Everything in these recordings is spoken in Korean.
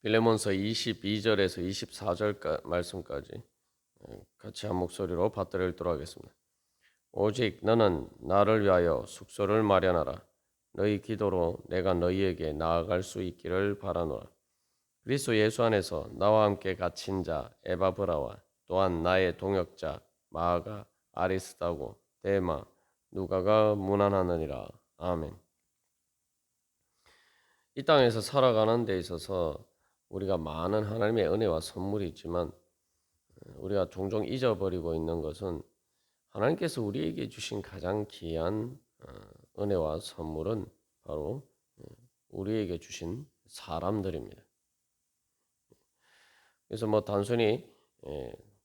빌레몬서 22절에서 24절 말씀까지 같이 한 목소리로 받들어 읽도록 하겠습니다. 오직 너는 나를 위하여 숙소를 마련하라. 너희 기도로 내가 너희에게 나아갈 수 있기를 바라노라. 그리스도 예수 안에서 나와 함께 갇힌 자 에바브라와 또한 나의 동역자 마아가 아리스다고 데마 누가가 문안하느니라. 아멘. 이 땅에서 살아가는 데 있어서 우리가 많은 하나님의 은혜와 선물이 있지만 우리가 종종 잊어버리고 있는 것은 하나님께서 우리에게 주신 가장 귀한 은혜와 선물은 바로 우리에게 주신 사람들입니다. 그래서 뭐 단순히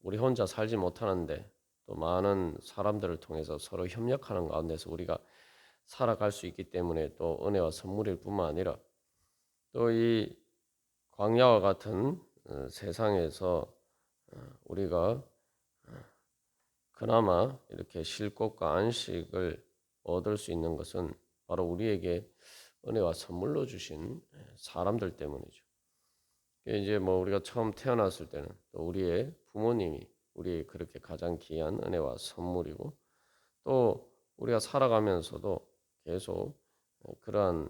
우리 혼자 살지 못하는데 또 많은 사람들을 통해서 서로 협력하는 가운데서 우리가 살아갈 수 있기 때문에 또 은혜와 선물일 뿐만 아니라 또 이 광야와 같은 세상에서 우리가 그나마 이렇게 쉴 곳과 안식을 얻을 수 있는 것은 바로 우리에게 은혜와 선물로 주신 사람들 때문이죠. 이제 뭐 우리가 처음 태어났을 때는 또 우리의 부모님이 우리 그렇게 가장 귀한 은혜와 선물이고 또 우리가 살아가면서도 계속 그러한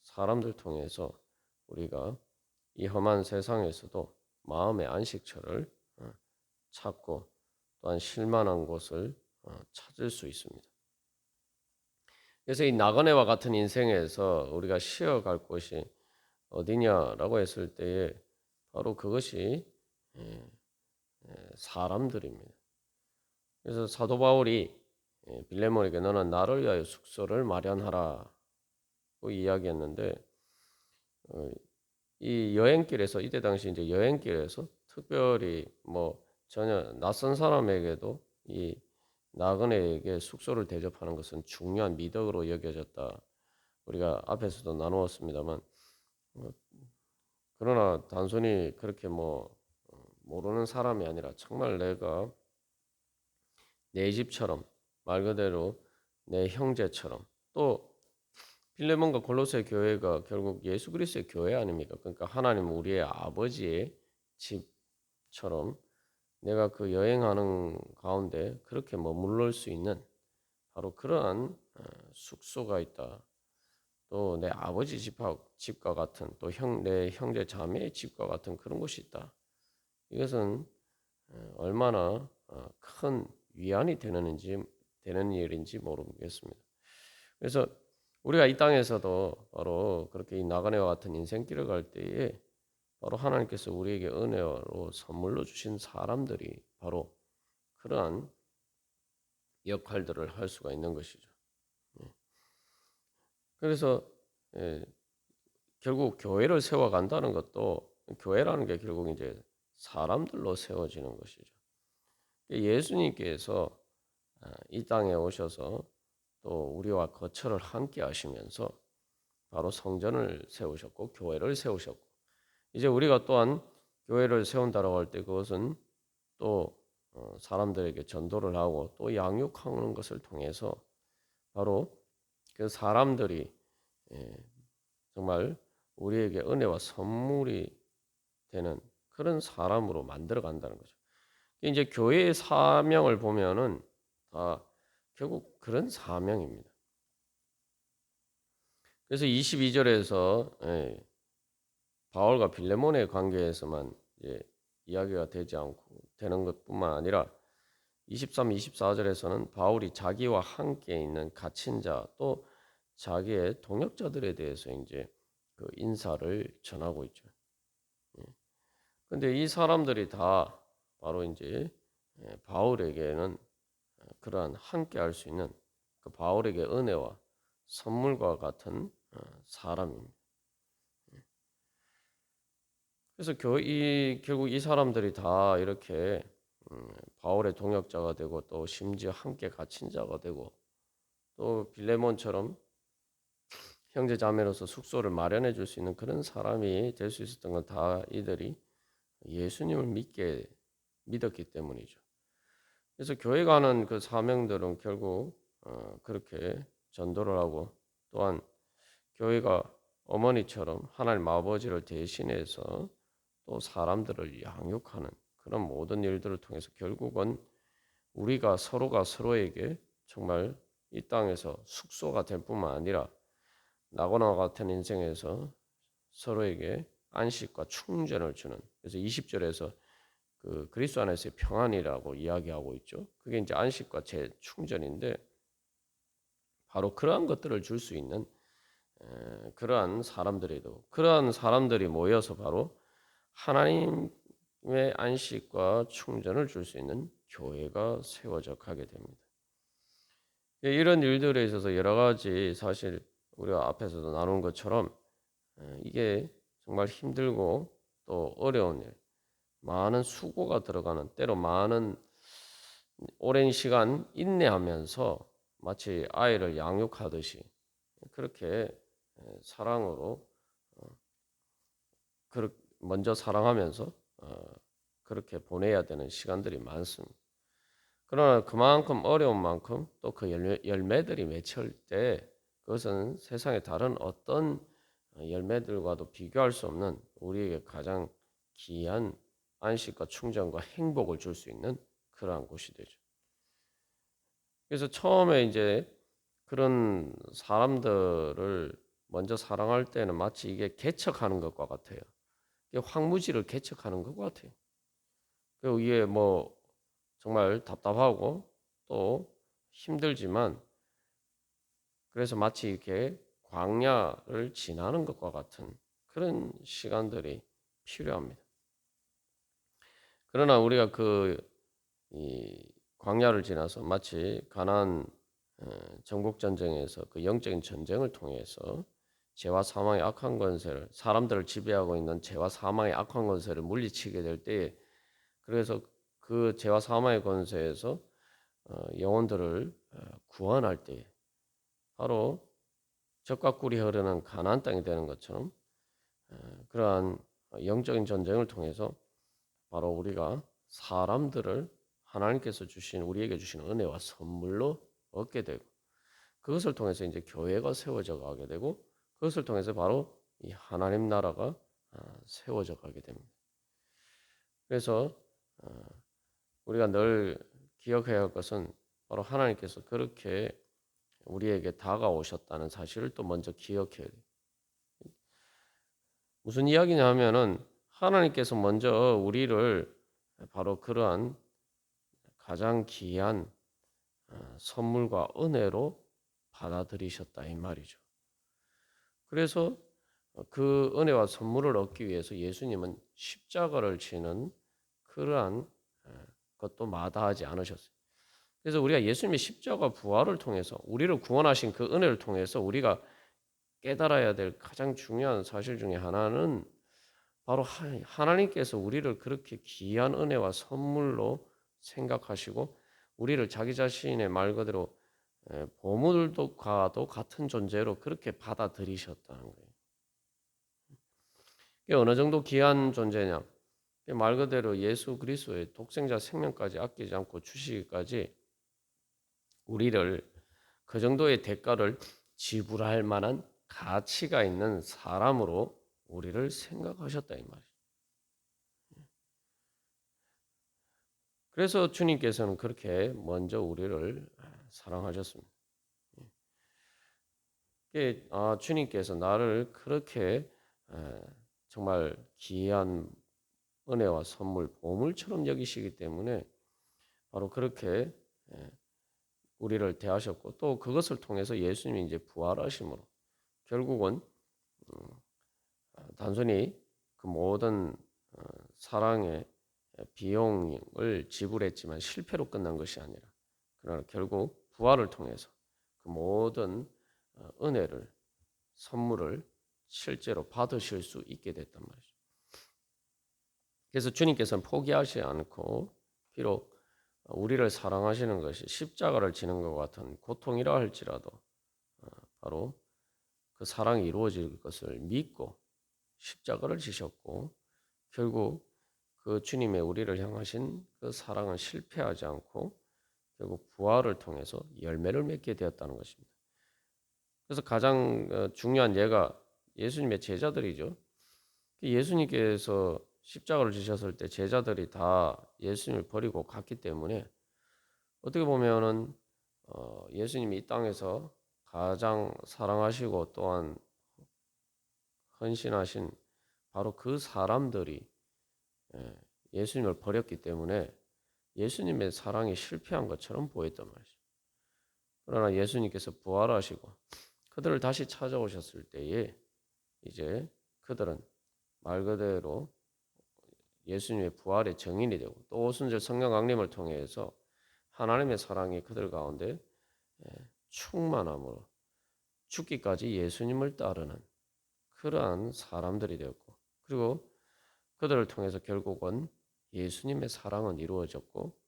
사람들 통해서 우리가 이 험한 세상에서도 마음의 안식처를 찾고 또한 쉴만한 곳을 찾을 수 있습니다. 그래서 이 나그네와 같은 인생에서 우리가 쉬어갈 곳이 어디냐라고 했을 때에 바로 그것이 사람들입니다. 그래서 사도 바울이 빌레몬에게 너는 나를 위하여 숙소를 마련하라고 이야기했는데 이 여행길에서 이때 당시 이제 여행길에서 특별히 뭐 전혀 낯선 사람에게도 이 나그네에게 숙소를 대접하는 것은 중요한 미덕으로 여겨졌다. 우리가 앞에서도 나누었습니다만 그러나 단순히 그렇게 뭐 모르는 사람이 아니라 정말 내가 내 집처럼 말 그대로 내 형제처럼 또 필레몬과 골로새 교회가 결국 예수 그리스도의 교회 아닙니까? 그러니까 하나님 우리의 아버지의 집처럼 내가 그 여행하는 가운데 그렇게 머물러 수 있는 바로 그러한 숙소가 있다. 또 내 아버지 집과 같은 또 내 형제 자매의 집과 같은 그런 곳이 있다. 이것은 얼마나 큰 위안이 되는 일인지 모르겠습니다. 그래서 우리가 이 땅에서도 바로 그렇게 이 나그네와 같은 인생길을 갈 때에 바로 하나님께서 우리에게 은혜로 선물로 주신 사람들이 바로 그러한 역할들을 할 수가 있는 것이죠. 그래서 결국 교회를 세워간다는 것도 교회라는 게 결국 이제 사람들로 세워지는 것이죠. 예수님께서 이 땅에 오셔서 또 우리와 거처를 함께 하시면서 바로 성전을 세우셨고 교회를 세우셨고 이제 우리가 또한 교회를 세운다라고 할 때 그것은 또 사람들에게 전도를 하고 또 양육하는 것을 통해서 바로 그 사람들이 정말 우리에게 은혜와 선물이 되는 그런 사람으로 만들어 간다는 거죠. 이제 교회의 사명을 보면은 다 결국 그런 사명입니다. 그래서 22절에서 바울과 빌레몬의 관계에서만 이제 이야기가 되지 않고 되는 것뿐만 아니라 23, 24절에서는 바울이 자기와 함께 있는 갇힌 자 또 자기의 동역자들에 대해서 이제 그 인사를 전하고 있죠. 근데 이 사람들이 다 바로 이제 바울에게는 그러한 함께 할 수 있는 그 바울에게 은혜와 선물과 같은 사람입니다. 그래서 결국 이 사람들이 다 이렇게 바울의 동역자가 되고 또 심지어 함께 갇힌 자가 되고 또 빌레몬처럼 형제 자매로서 숙소를 마련해 줄 수 있는 그런 사람이 될 수 있었던 건 다 이들이 예수님을 믿었기 때문이죠. 그래서 교회가 하는 그 사명들은 결국 그렇게 전도를 하고 또한 교회가 어머니처럼 하나님 아버지를 대신해서 또 사람들을 양육하는 그런 모든 일들을 통해서 결국은 우리가 서로가 서로에게 정말 이 땅에서 숙소가 될 뿐만 아니라 나고나 같은 인생에서 서로에게 안식과 충전을 주는, 그래서 20절에서 그 그리스도 안에서의 평안이라고 이야기하고 있죠. 그게 이제 안식과 재충전인데 바로 그러한 것들을 줄 수 있는 그러한 그러한 사람들이 모여서 바로 하나님의 안식과 충전을 줄 수 있는 교회가 세워져 가게 됩니다. 이런 일들에 있어서 여러 가지 사실 우리가 앞에서도 나눈 것처럼 이게 정말 힘들고 또 어려운 일, 많은 수고가 들어가는, 때로 많은 오랜 시간 인내하면서 마치 아이를 양육하듯이 그렇게 사랑으로 먼저 사랑하면서 그렇게 보내야 되는 시간들이 많습니다. 그러나 그만큼 어려운 만큼 또 그 열매들이 맺힐 때 그것은 세상의 다른 어떤 열매들과도 비교할 수 없는 우리에게 가장 귀한 안식과 충전과 행복을 줄 수 있는 그러한 곳이 되죠. 그래서 처음에 이제 그런 사람들을 먼저 사랑할 때는 마치 이게 개척하는 것과 같아요. 이게 황무지를 개척하는 것 같아요. 그 이게 뭐 정말 답답하고 또 힘들지만 그래서 마치 이렇게 광야를 지나는 것과 같은 그런 시간들이 필요합니다. 그러나 우리가 이 광야를 지나서 마치 가나안 정복 전쟁에서 그 영적인 전쟁을 통해서 죄와 사망의 악한 권세를, 사람들을 지배하고 있는 죄와 사망의 악한 권세를 물리치게 될 때에, 그래서 그 죄와 사망의 권세에서 영혼들을 구원할 때 바로 젖과 꿀이 흐르는 가나안 땅이 되는 것처럼 그러한 영적인 전쟁을 통해서 바로 우리가 사람들을 하나님께서 우리에게 주신 은혜와 선물로 얻게 되고, 그것을 통해서 이제 교회가 세워져 가게 되고, 그것을 통해서 바로 이 하나님 나라가 세워져 가게 됩니다. 그래서 우리가 늘 기억해야 할 것은 바로 하나님께서 그렇게 우리에게 다가오셨다는 사실을 또 먼저 기억해야 돼요. 무슨 이야기냐 하면은 하나님께서 먼저 우리를 바로 그러한 가장 귀한 선물과 은혜로 받아들이셨다 이 말이죠. 그래서 그 은혜와 선물을 얻기 위해서 예수님은 십자가를 지는 그러한 것도 마다하지 않으셨어요. 그래서 우리가 예수님의 십자가 부활을 통해서 우리를 구원하신 그 은혜를 통해서 우리가 깨달아야 될 가장 중요한 사실 중에 하나는 바로 하나님께서 우리를 그렇게 귀한 은혜와 선물로 생각하시고 우리를 자기 자신의 말 그대로 보물과도 같은 존재로 그렇게 받아들이셨다는 거예요. 이게 어느 정도 귀한 존재냐? 말 그대로 예수 그리스도의 독생자 생명까지 아끼지 않고 주시기까지 우리를 그 정도의 대가를 지불할 만한 가치가 있는 사람으로 우리를 생각하셨다 이 말이죠. 그래서 주님께서는 그렇게 먼저 우리를 사랑하셨습니다. 주님께서 나를 그렇게 정말 귀한 은혜와 선물, 보물처럼 여기시기 때문에 바로 그렇게 우리를 대하셨고 또 그것을 통해서 예수님이 이제 부활하심으로 결국은 단순히 그 모든 사랑의 비용을 지불했지만 실패로 끝난 것이 아니라 그러나 결국 부활을 통해서 그 모든 은혜를 선물을 실제로 받으실 수 있게 됐단 말이죠. 그래서 주님께서는 포기하지 않고 비록 우리를 사랑하시는 것이 십자가를 지는 것 같은 고통이라 할지라도 바로 그 사랑이 이루어질 것을 믿고 십자가를 지셨고 결국 그 주님의 우리를 향하신 그 사랑은 실패하지 않고 결국 부활을 통해서 열매를 맺게 되었다는 것입니다. 그래서 가장 중요한 예가 예수님의 제자들이죠. 예수님께서 십자가를 지셨을 때 제자들이 다 예수님을 버리고 갔기 때문에 어떻게 보면은 예수님이 이 땅에서 가장 사랑하시고 또한 헌신하신 바로 그 사람들이 예수님을 버렸기 때문에 예수님의 사랑이 실패한 것처럼 보였단 말이죠. 그러나 예수님께서 부활하시고 그들을 다시 찾아오셨을 때에 이제 그들은 말 그대로 예수님의 부활의 증인이 되고 또 오순절 성령 강림을 통해서 하나님의 사랑이 그들 가운데 충만함으로 죽기까지 예수님을 따르는 그러한 사람들이 되었고 그리고 그들을 통해서 결국은 예수님의 사랑은 이루어졌고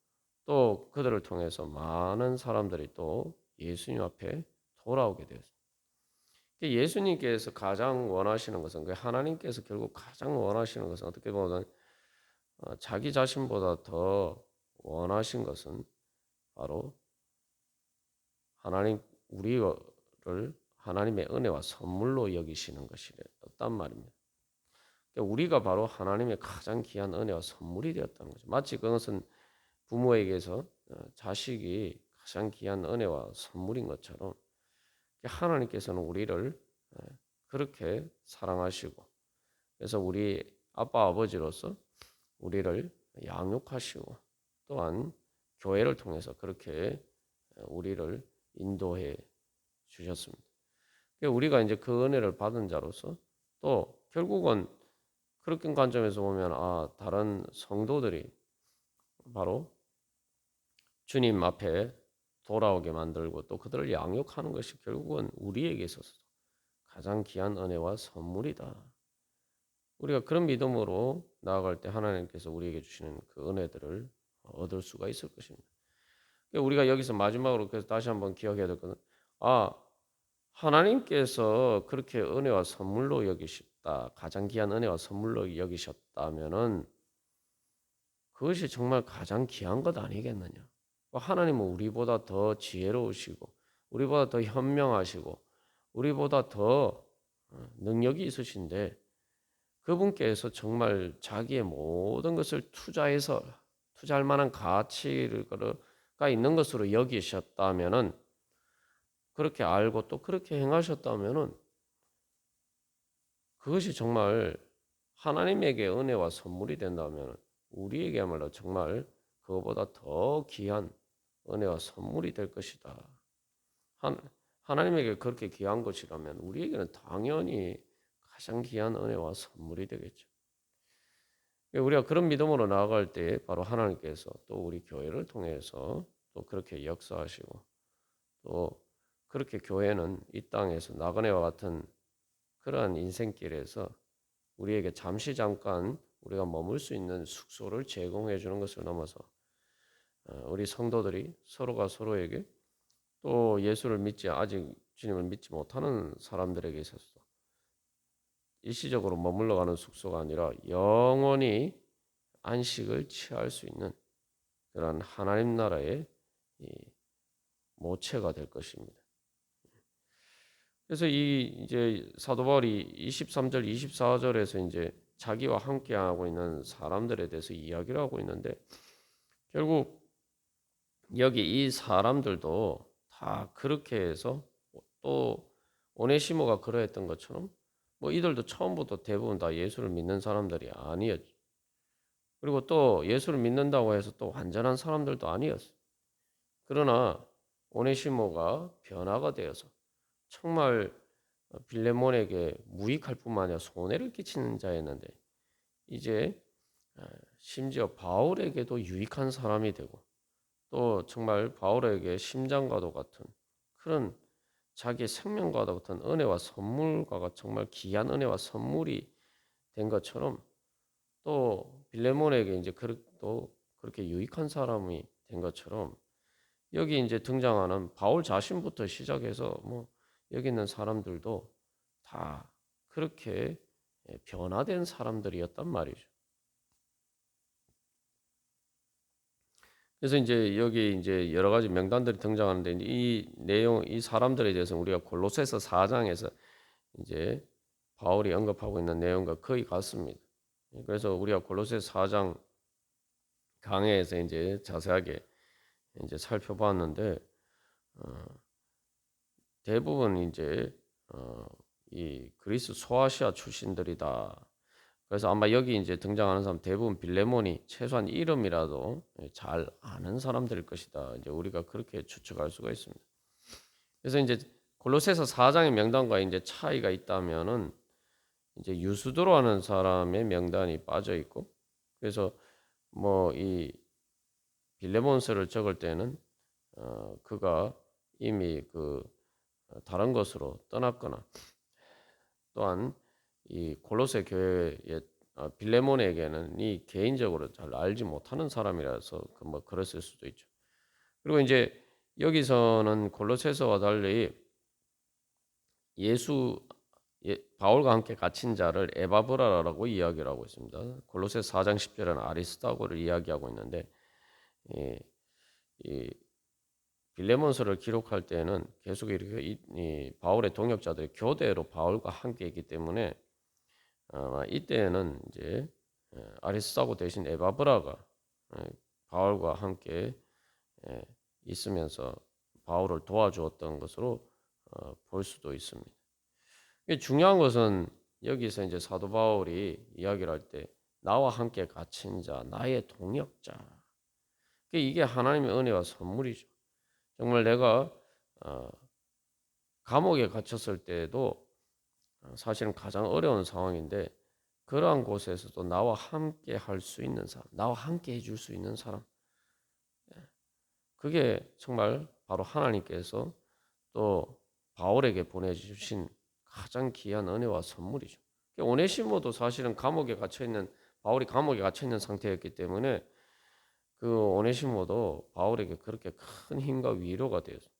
또 그들을 통해서 많은 사람들이 또 예수님 앞에 돌아오게 되었습니다. 예수님께서 가장 원하시는 것은 하나님께서 결국 가장 원하시는 것은 어떻게 보면 자기 자신보다 더 원하신 것은 바로 하나님 우리를 하나님의 은혜와 선물로 여기시는 것이었단 말입니다. 우리가 바로 하나님의 가장 귀한 은혜와 선물이 되었다는 거죠. 마치 그것은 부모에게서 자식이 가장 귀한 은혜와 선물인 것처럼 하나님께서는 우리를 그렇게 사랑하시고 그래서 우리 아빠 아버지로서 우리를 양육하시고 또한 교회를 통해서 그렇게 우리를 인도해 주셨습니다. 우리가 이제 그 은혜를 받은 자로서 또 결국은 그런 관점에서 보면 다른 성도들이 바로 주님 앞에 돌아오게 만들고 또 그들을 양육하는 것이 결국은 우리에게 있어서 가장 귀한 은혜와 선물이다. 우리가 그런 믿음으로 나아갈 때 하나님께서 우리에게 주시는 그 은혜들을 얻을 수가 있을 것입니다. 우리가 여기서 마지막으로 그래서 다시 한번 기억해야 될 것은 하나님께서 그렇게 은혜와 선물로 여기셨다. 가장 귀한 은혜와 선물로 여기셨다면은 그것이 정말 가장 귀한 것 아니겠느냐. 하나님은 우리보다 더 지혜로우시고 우리보다 더 현명하시고 우리보다 더 능력이 있으신데 그분께서 정말 자기의 모든 것을 투자할 만한 가치가 있는 것으로 여기셨다면은 그렇게 알고 또 그렇게 행하셨다면은 그것이 정말 하나님에게 은혜와 선물이 된다면 우리에게야말로 정말 그것보다 더 귀한 은혜와 선물이 될 것이다. 하나님에게 그렇게 귀한 것이라면 우리에게는 당연히 가장 귀한 은혜와 선물이 되겠죠. 우리가 그런 믿음으로 나아갈 때 바로 하나님께서 또 우리 교회를 통해서 또 그렇게 역사하시고 또 그렇게 교회는 이 땅에서 나그네와 같은 그러한 인생길에서 우리에게 잠깐 우리가 머물 수 있는 숙소를 제공해 주는 것을 넘어서 우리 성도들이 서로가 서로에게 또 예수를 아직 주님을 믿지 못하는 사람들에게 있어서 일시적으로 머물러 가는 숙소가 아니라 영원히 안식을 취할 수 있는 그런 하나님 나라의 모체가 될 것입니다. 그래서 이제 사도 바울이 23절, 24절에서 이제 자기와 함께하고 있는 사람들에 대해서 이야기를 하고 있는데 결국 여기 이 사람들도 다 그렇게 해서 또 오네시모가 그러했던 것처럼 이들도 처음부터 대부분 다 예수를 믿는 사람들이 아니었죠. 그리고 또 예수를 믿는다고 해서 또 완전한 사람들도 아니었어요. 그러나 오네시모가 변화가 되어서 정말 빌레몬에게 무익할 뿐만 아니라 손해를 끼치는 자였는데 이제 심지어 바울에게도 유익한 사람이 되고 또 정말 바울에게 심장과도 같은 그런 자기의 생명과도 같은 은혜와 선물과 정말 귀한 은혜와 선물이 된 것처럼 또 빌레몬에게 이제 또 그렇게 유익한 사람이 된 것처럼 여기 이제 등장하는 바울 자신부터 시작해서 여기 있는 사람들도 다 그렇게 변화된 사람들이었단 말이죠. 그래서 이제 여기 이제 여러 가지 명단들이 등장하는데 이 사람들에 대해서 우리가 골로새서 4장에서 이제 바울이 언급하고 있는 내용과 거의 같습니다. 그래서 우리가 골로새 4장 강해에서 이제 자세하게 이제 살펴봤는데 대부분 이제 이 그리스 소아시아 출신들이다. 그래서 아마 여기 이제 등장하는 사람 대부분 빌레몬이 최소한 이름이라도 잘 아는 사람들일 것이다. 이제 우리가 그렇게 추측할 수가 있습니다. 그래서 이제 골로새서 4장의 명단과 이제 차이가 있다면은 이제 유수도로 하는 사람의 명단이 빠져 있고, 그래서 뭐 이 빌레몬서를 적을 때는 그가 이미 그 다른 것으로 떠났거나, 또한 이 골로새 교회의 빌레몬에게는 이 개인적으로 잘 알지 못하는 사람이라서 뭐 그랬을 수도 있죠. 그리고 이제 여기서는 골로새서와 달리 바울과 함께 갇힌 자를 에바브라라고 이야기를 하고 있습니다. 골로새 4장 10절에는 아리스타고를 이야기하고 있는데, 이 빌레몬서를 기록할 때는 계속 이렇게 이 바울의 동역자들이 교대로 바울과 함께 있기 때문에 이때는 이제 아리스타고 대신 에바브라가 바울과 함께 있으면서 바울을 도와주었던 것으로 볼 수도 있습니다. 중요한 것은 여기서 이제 사도 바울이 이야기를 할 때 나와 함께 갇힌 자, 나의 동역자. 이게 하나님의 은혜와 선물이죠. 정말 내가 감옥에 갇혔을 때도 사실은 가장 어려운 상황인데 그러한 곳에서도 나와 함께 할 수 있는 사람, 나와 함께 해줄 수 있는 사람, 그게 정말 바로 하나님께서 또 바울에게 보내주신 가장 귀한 은혜와 선물이죠. 오네시모도 사실은 감옥에 갇혀 있는 바울이 감옥에 갇혀 있는 상태였기 때문에 그 오네시모도 바울에게 그렇게 큰 힘과 위로가 되었어요.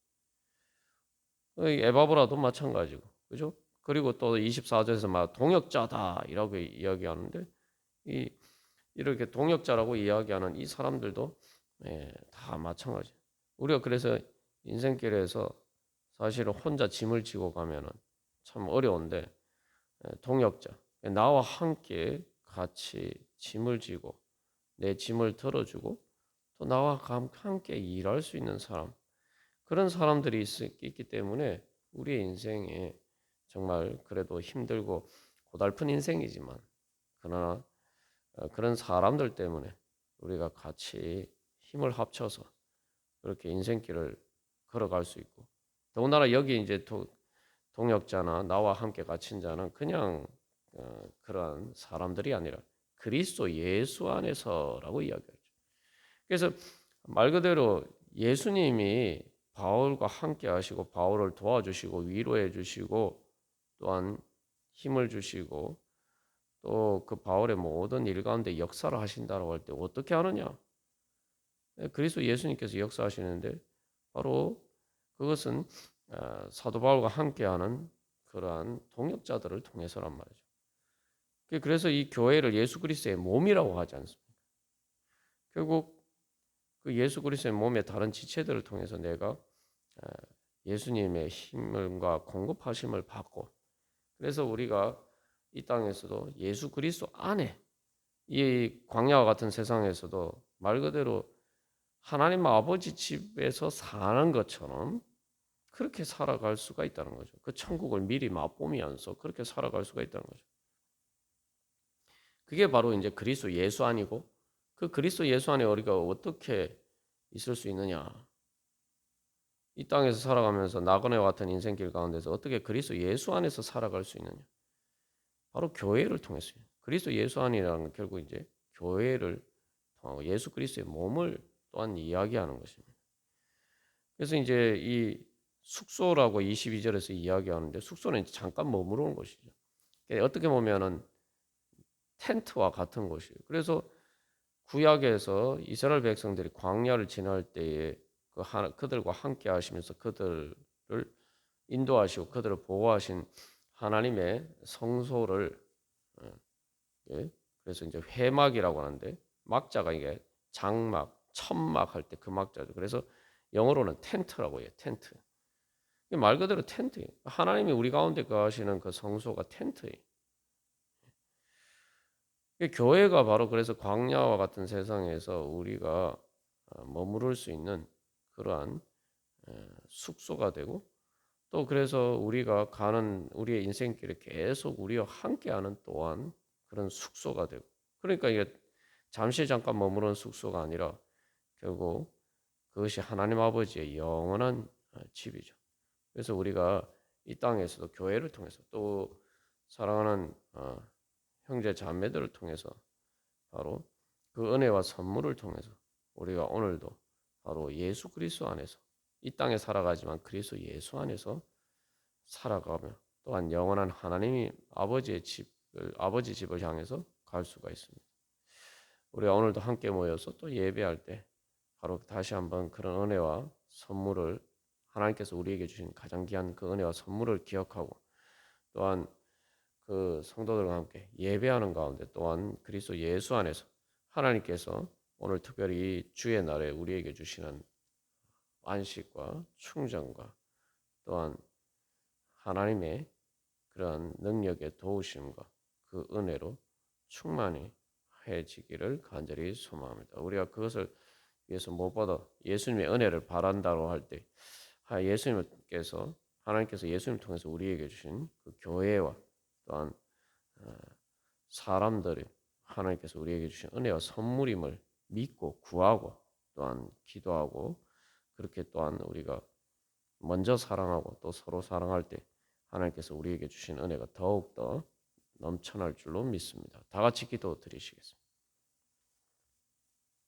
에바브라도 마찬가지고, 그죠? 그리고 또 24절에서 막 동역자다 이라고 이야기하는데 이렇게 동역자라고 이야기하는 이 사람들도 다 마찬가지. 우리가 그래서 인생길에서 사실은 혼자 짐을 지고 가면은 참 어려운데 동역자, 나와 함께 같이 짐을 지고 내 짐을 들어주고 또 나와 함께 일할 수 있는 사람, 그런 사람들이 있기 때문에 우리의 인생에 정말 그래도 힘들고 고달픈 인생이지만 그러나 그런 사람들 때문에 우리가 같이 힘을 합쳐서 그렇게 인생길을 걸어갈 수 있고, 더군다나 여기 이제 동역자나 나와 함께 갇힌 자는 그냥 그러한 사람들이 아니라 그리스도 예수 안에서라고 이야기하죠. 그래서 말 그대로 예수님이 바울과 함께 하시고 바울을 도와주시고 위로해 주시고 또한 힘을 주시고 또 그 바울의 모든 일 가운데 역사를 하신다고 할 때 어떻게 하느냐? 그리스도 예수님께서 역사하시는데 바로 그것은 사도 바울과 함께하는 그러한 동역자들을 통해서란 말이죠. 그래서 이 교회를 예수 그리스도의 몸이라고 하지 않습니까? 결국 그 예수 그리스도의 몸의 다른 지체들을 통해서 내가 예수님의 힘과 공급하심을 받고, 그래서 우리가 이 땅에서도 예수 그리스도 안에 이 광야와 같은 세상에서도 말 그대로 하나님 아버지 집에서 사는 것처럼 그렇게 살아갈 수가 있다는 거죠. 그 천국을 미리 맛보면서 그렇게 살아갈 수가 있다는 거죠. 그게 바로 이제 그리스도 예수 안이고, 그 그리스도 예수 안에 우리가 어떻게 있을 수 있느냐? 이 땅에서 살아가면서 나그네와 같은 인생길 가운데서 어떻게 그리스도 예수 안에서 살아갈 수 있느냐? 바로 교회를 통해서요. 그리스도 예수 안이라는 건 결국 이제 교회를 통하고 예수 그리스도의 몸을 또한 이야기하는 것입니다. 그래서 이제 이 숙소라고 22절에서 이야기하는데 숙소는 잠깐 머무르는 곳이죠. 어떻게 보면은 텐트와 같은 곳이에요. 그래서 구약에서 이스라엘 백성들이 광야를 지날 때에 그들과 함께 하시면서 그들을 인도하시고 그들을 보호하신 하나님의 성소를 그래서 이제 회막이라고 하는데 막자가 이게 장막, 천막 할 때 그 막자죠. 그래서 영어로는 텐트라고 해요. 텐트. 말 그대로 텐트예요. 하나님이 우리 가운데 거하시는 그 성소가 텐트예요. 교회가 바로 그래서 광야와 같은 세상에서 우리가 머무를 수 있는 그러한 숙소가 되고, 또 그래서 우리가 가는 우리의 인생길에 계속 우리와 함께하는 또한 그런 숙소가 되고, 그러니까 이게 잠시 잠깐 머무르는 숙소가 아니라 결국 그것이 하나님 아버지의 영원한 집이죠. 그래서 우리가 이 땅에서도 교회를 통해서 또 사랑하는 형제 자매들을 통해서 바로 그 은혜와 선물을 통해서 우리가 오늘도 바로 예수 그리스도 안에서 이 땅에 살아가지만 그리스도 예수 안에서 살아가며 또한 영원한 하나님이 아버지 집을 향해서 갈 수가 있습니다. 우리가 오늘도 함께 모여서 또 예배할 때 바로 다시 한번 그런 은혜와 선물을 하나님께서 우리에게 주신 가장 귀한 그 은혜와 선물을 기억하고, 또한 그 성도들과 함께 예배하는 가운데 또한 그리스도 예수 안에서 하나님께서 오늘 특별히 주의 날에 우리에게 주시는 안식과 충정과 또한 하나님의 그러한 능력의 도우심과 그 은혜로 충만히 해지기를 간절히 소망합니다. 우리가 그것을 위해서 무엇보다 예수님의 은혜를 바란다고 할 때 예수님께서 하나님께서 예수님 통해서 우리에게 주신 그 교회와 또한 사람들이 하나님께서 우리에게 주신 은혜와 선물임을 믿고 구하고 또한 기도하고, 그렇게 또한 우리가 먼저 사랑하고 또 서로 사랑할 때 하나님께서 우리에게 주신 은혜가 더욱더 넘쳐날 줄로 믿습니다. 다 같이 기도 드리시겠습니다.